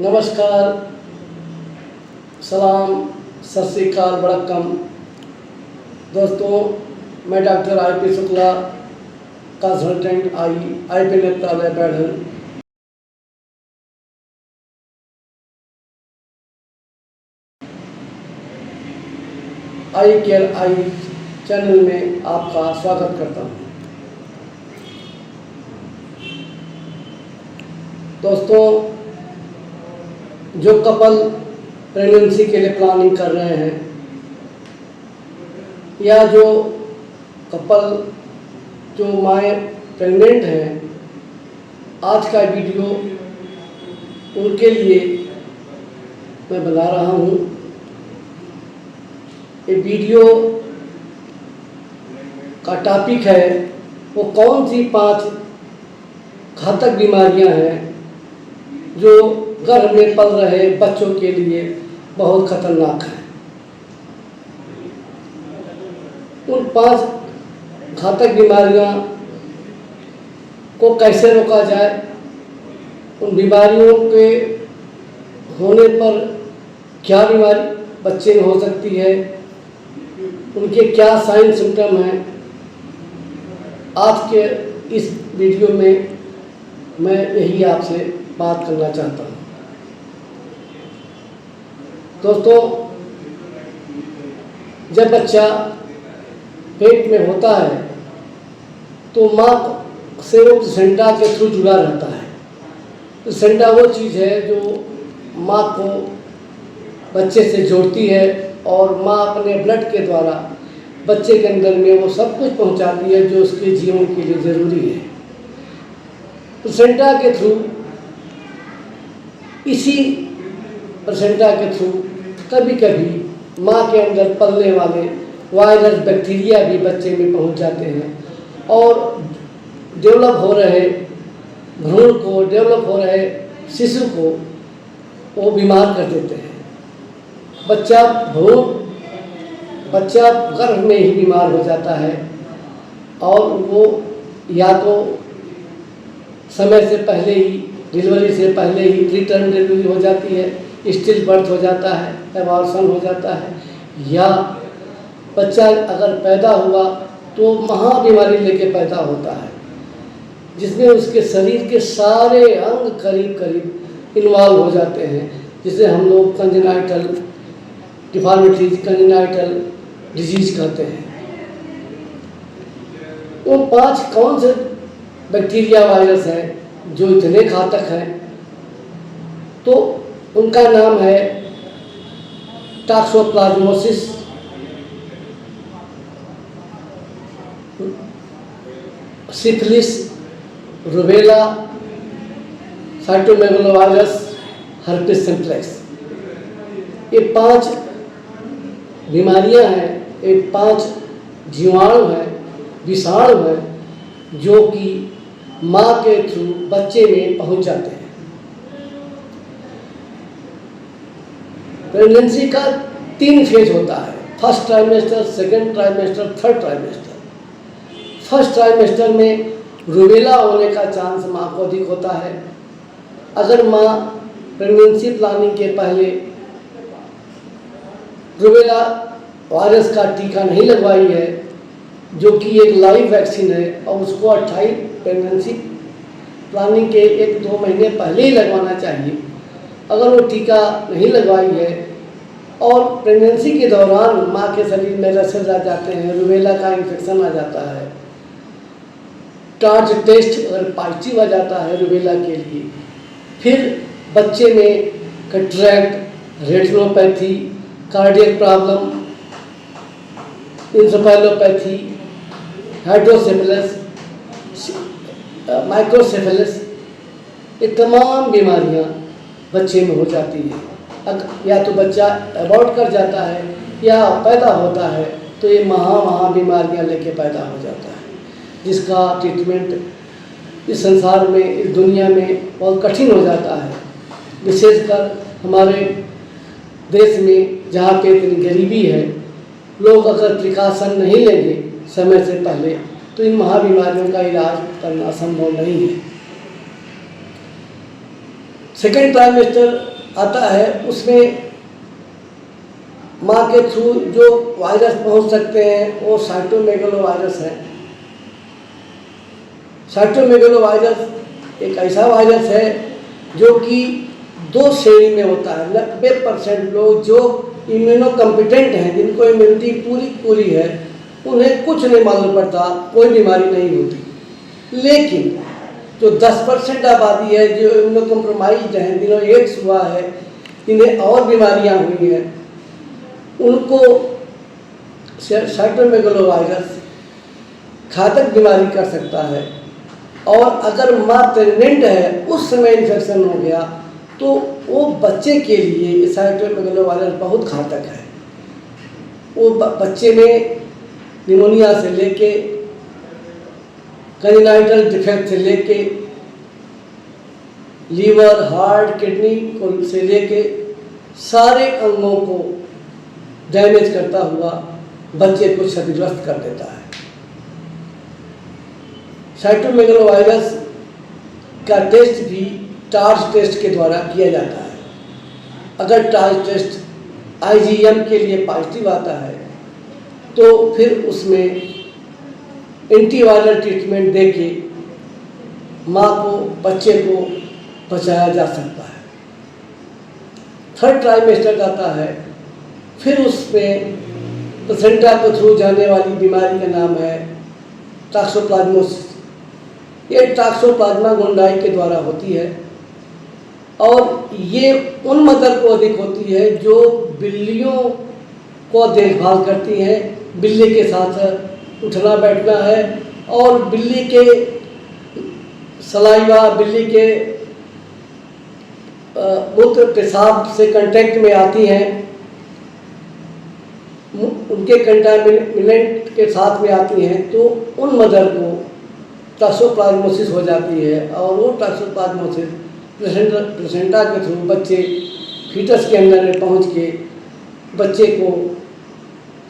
नमस्कार, सलाम, सत श्री अकाल, वड़क्कम। दोस्तों, मैं doctor I P. Shukla, consultant I P. Netralaya Baidhan. Eye care eye channel में आपका स्वागत करता हूँ। दोस्तों, जो कपल प्रेगनेंसी के लिए प्लानिंग कर रहे हैं या जो कपल जो माएँ प्रेग्नेंट हैं, आज का वीडियो उनके लिए मैं बना रहा हूँ। ये वीडियो का टॉपिक है वो कौन सी 5 घातक बीमारियां हैं जो गर्भ में पल रहे बच्चों के लिए बहुत खतरनाक है। उन 5 घातक बीमारियां को कैसे रोका जाए, उन बीमारियों के होने पर क्या बीमारी बच्चे में हो सकती है, उनके क्या साइन सिम्टम हैं, आज के इस वीडियो में मैं यही आपसे बात करना चाहता हूँ। दोस्तों, जब बच्चा पेट में होता है तो माँ से वो प्लेसेंटा के थ्रू जुड़ा रहता है। प्लेसेंटा वो चीज़ है जो माँ को बच्चे से जोड़ती है और माँ अपने ब्लड के द्वारा बच्चे के अंदर में वो सब कुछ पहुँचाती है जो उसके जीवन के लिए ज़रूरी है। प्लेसेंटा के थ्रू, इसी प्लेसेंटा के थ्रू कभी कभी माँ के अंदर पलने वाले वायरस बैक्टीरिया भी बच्चे में पहुंच जाते हैं और डेवलप हो रहे भ्रूण को, डेवलप हो रहे शिशु को वो बीमार कर देते हैं। बच्चा गर्भ में ही बीमार हो जाता है और वो या तो समय से पहले ही, डिलीवरी से पहले ही प्री टर्म डिलीवरी हो जाती है, स्टिल बर्थ हो जाता है, एबॉर्शन हो जाता है, या बच्चा अगर पैदा हुआ तो महा बीमारी लेके पैदा होता है जिसमें उसके शरीर के सारे अंग करीब करीब इन्वॉल्व हो जाते हैं, जिसे हम लोग कंजेनाइटल डिफॉर्मिटीज, कंजेनाइटल डिजीज कहते हैं। वो 5 कौन से बैक्टीरिया वायरस हैं जो इतने घातक हैं? तो उनका नाम है toxoplasmosis, syphilis, rubella, cytomegalovirus, herpes simplex. ये 5 बीमारियां हैं, ये 5 जीवाणु हैं, विषाणु हैं जो कि माँ के थ्रू बच्चे में पहुंच जाते हैं। प्रेगनेंसी का 3 फेज होता है, first trimester, second trimester, third trimester. First trimester में रूबेला होने का चांस माँ को अधिक होता है। अगर माँ प्रेगनेंसी प्लानिंग के पहले रूबेला वायरस का टीका नहीं लगवाई है, जो कि एक लाइव वैक्सीन है और उसको 28 प्रेगनेंसी प्लानिंग के 1-2 महीने पहले ही लगवाना चाहिए। अगर वो टीका नहीं लगवाई है और प्रेगनेंसी के दौरान माँ के शरीर में रसेस आ जाते हैं, रूबेला का इन्फेक्शन आ जाता है, टार्च टेस्ट अगर पॉजिटिव आ जाता है रूबेला के लिए, फिर बच्चे में cataract, retinopathy, cardiac problem, encephalopathy, hydrocephalus, microcephalus, ये तमाम बीमारियां बच्चे में हो जाती है। या तो बच्चा अबॉर्ट कर जाता है या पैदा होता है तो ये महा बीमारियां लेके पैदा हो जाता है, जिसका ट्रीटमेंट इस संसार में, इस दुनिया में बहुत कठिन हो जाता है। विशेषकर हमारे देश में जहाँ पे इतनी गरीबी है, लोग अगर प्रिकॉशन नहीं लेंगे समय से पहले तो इन महाबीमारियों का इलाज करना संभव नहीं है। सेकेंड ट्राइमेस्टर आता है, उसमें माँ के थ्रू जो वायरस पहुंच सकते हैं वो साइटोमेगालो वायरस है। साइटोमेगालो वायरस एक ऐसा वायरस है जो कि 2 श्रेणी में होता है। 90% लोग जो इम्यूनो कॉम्पिटेंट हैं, जिनको इम्यूनिटी पूरी है, उन्हें कुछ नहीं मालूम पड़ता, कोई बीमारी नहीं होती। लेकिन जो 10% आबादी है जो इम्यूनो कॉम्प्रोमाइज्ड हैं, जिन्हें एड्स हुआ है, इन्हें और बीमारियां हुई हैं, उनको साइटोमेगालो वायरस घातक बीमारी कर सकता है। और अगर माँ प्रेग्नेंट है, उस समय इन्फेक्शन हो गया, तो वो बच्चे के लिए साइटोमेगालो वायरस बहुत घातक है। वो बच्चे में निमोनिया से लेके, कंजेनाइटल डिफेक्ट से लेके, लीवर, हार्ट, किडनी को से लेके सारे अंगों को डैमेज करता हुआ बच्चे को क्षतिग्रस्त कर देता है। साइटोमेगालो वायरस का टेस्ट भी टार्च टेस्ट के द्वारा किया जाता है। अगर टार्च टेस्ट IgM के लिए पॉजिटिव आता है तो फिर उसमें एंटीवायरल ट्रीटमेंट देके माँ को, बच्चे को बचाया जा सकता है। थर्ड ट्राइमेस्टर आता है, फिर उसमें प्लेसेंटा के थ्रू जाने वाली बीमारी का नाम है टॉक्सोप्लाज्मोसिस। ये टॉक्सोप्लाज्मा गोंडाई के द्वारा होती है और ये उन मदर को अधिक होती है जो बिल्लियों को देखभाल करती हैं। बिल्ली के साथ उठना बैठना है और बिल्ली के सलाइवा, बिल्ली के मूत्र पेशाब से कांटेक्ट में आती हैं, उनके कंटामिनेंट के साथ में आती हैं, तो उन मदर को टॉक्सोप्लाज्मोसिस हो जाती है। और वो टॉक्सोप्लाज्मोसिस प्लेसेंटा के थ्रू बच्चे फीटस के अंदर में पहुंच के बच्चे को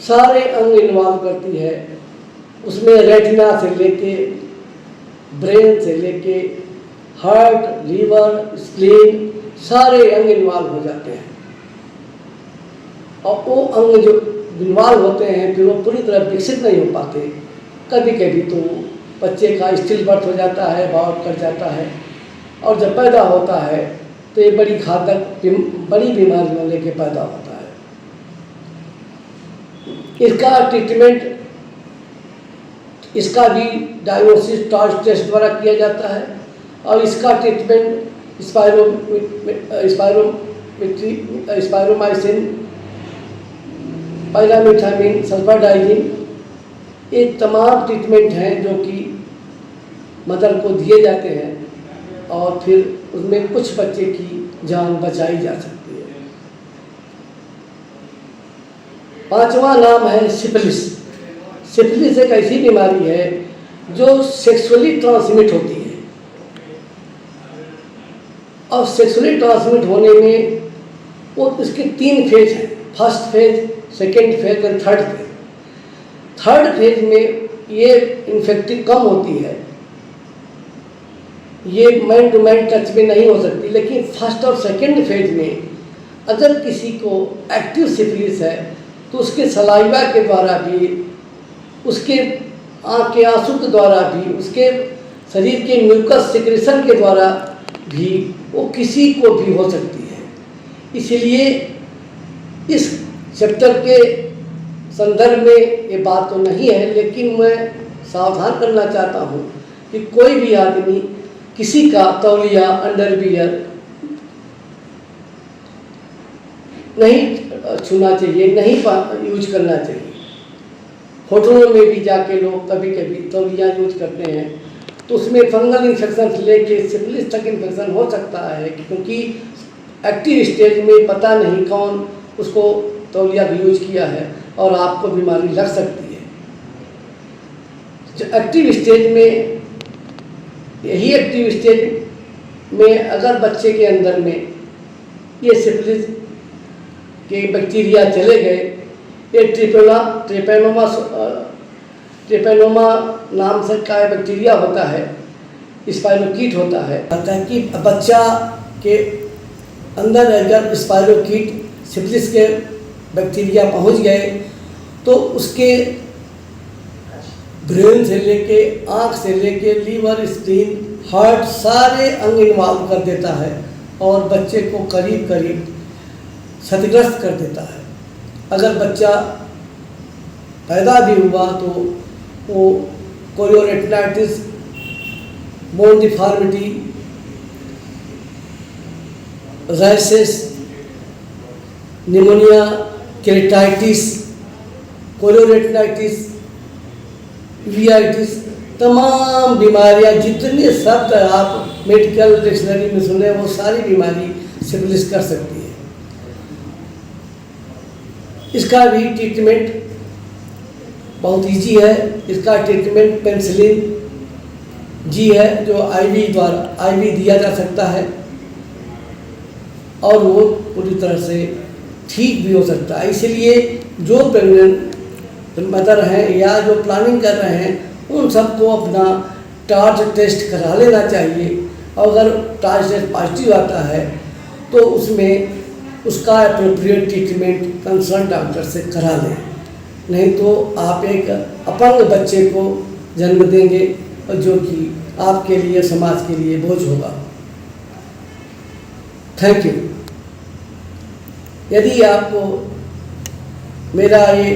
सारे अंग इन्वॉल्व करती है। उसमें रेटिना से लेके, ब्रेन से लेके, हार्ट, लीवर, स्प्लीन, सारे अंग इन्वॉल्व हो जाते हैं। और वो अंग जो इन्वॉल्व होते हैं फिर वो पूरी तरह विकसित नहीं हो पाते। कभी कभी तो बच्चे का स्टिल बर्थ हो जाता है, बाउट कर जाता है, और जब पैदा होता है तो ये बड़ी घातक बड़ी बीमारियों लेके पैदा होता है। इसका ट्रीटमेंट, इसका भी डायग्नोसिस टॉर्च टेस्ट द्वारा किया जाता है और इसका ट्रीटमेंट स्पायरोमाइसिन, पाइरामिथामिन, सल्फाडाइजिन, ये तमाम ट्रीटमेंट हैं जो कि मदर को दिए जाते हैं और फिर उसमें कुछ बच्चे की जान बचाई जा सकती है। 5वां नाम है सिफिलिस। सिफिलिस एक ऐसी बीमारी है जो सेक्सुअली ट्रांसमिट होती है और सेक्सुअली ट्रांसमिट होने में वो इसके 3 फेज हैं। फर्स्ट फेज, सेकेंड फेज और थर्ड फेज। थर्ड फेज में ये इन्फेक्टिव कम होती है, ये मैन टू मैन टच में नहीं हो सकती। लेकिन फर्स्ट और सेकेंड फेज में अगर किसी को एक्टिव सिफिलिस है तो उसके सलाइवा के द्वारा भी, उसके आँख के आंसू के द्वारा भी, उसके शरीर के म्यूकस सिक्रेशन के द्वारा भी वो किसी को भी हो सकती है। इसलिए इस चैप्टर के संदर्भ में ये बात तो नहीं है, लेकिन मैं सावधान करना चाहता हूँ कि कोई भी आदमी किसी का तौलिया, अंडरवियर नहीं छूना चाहिए, नहीं यूज करना चाहिए। होटलों में भी जाके लोग कभी कभी तौलिया यूज करते हैं तो उसमें फंगल इन्फेक्शन से लेके सिफिलिस तक इन्फेक्शन हो सकता है, क्योंकि एक्टिव स्टेज में पता नहीं कौन उसको तौलिया भी यूज किया है और आपको बीमारी लग सकती है। जो एक्टिव स्टेज में, यही एक्टिव स्टेज में अगर बच्चे के अंदर में ये सिफिलिस के बैक्टीरिया चले गए, ये ट्रिपेनोमा नाम से का बैक्टीरिया होता है, स्पाइरोकीट होता है कि बच्चा के अंदर अगर स्पाइरोकीट सिफिलिस के बैक्टीरिया पहुंच गए तो उसके ब्रेन से लेके आँख से लेके लीवर, स्प्लीन, हार्ट सारे अंग इन्वॉल्व कर देता है और बच्चे को करीब करीब क्षतिग्रस्त कर देता है। अगर बच्चा पैदा भी हुआ तो वो chorioretinitis, bone deformity, rashes, pneumonia, keratitis, chorioretinitis, uveitis, तमाम बीमारियां, जितने शब्द आप मेडिकल डिक्शनरी में सुने वो सारी बीमारी सिफिलिस कर सकती है। इसका भी ट्रीटमेंट बहुत इजी है। इसका ट्रीटमेंट पेनिसिलिन जी है जो आईवी दिया जा सकता है और वो पूरी तरह से ठीक भी हो सकता है। इसलिए जो प्रेग्नेंट मदर हैं या जो प्लानिंग कर रहे हैं उन सबको अपना टार्च टेस्ट करा लेना चाहिए और अगर टार्च टेस्ट पॉजिटिव आता है तो उसमें उसका एप्रोप्रिएट ट्रीटमेंट कंसर्न डॉक्टर से करा लें, नहीं तो आप एक अपंग बच्चे को जन्म देंगे और जो कि आपके लिए, समाज के लिए बोझ होगा। Thank you. यदि आपको मेरा ये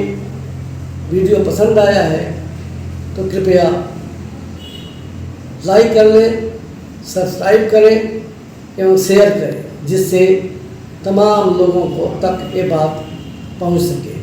वीडियो पसंद आया है तो कृपया लाइक कर लें, सब्सक्राइब करें एवं शेयर करें, जिससे तमाम लोगों को तक ये बात पहुंच सके।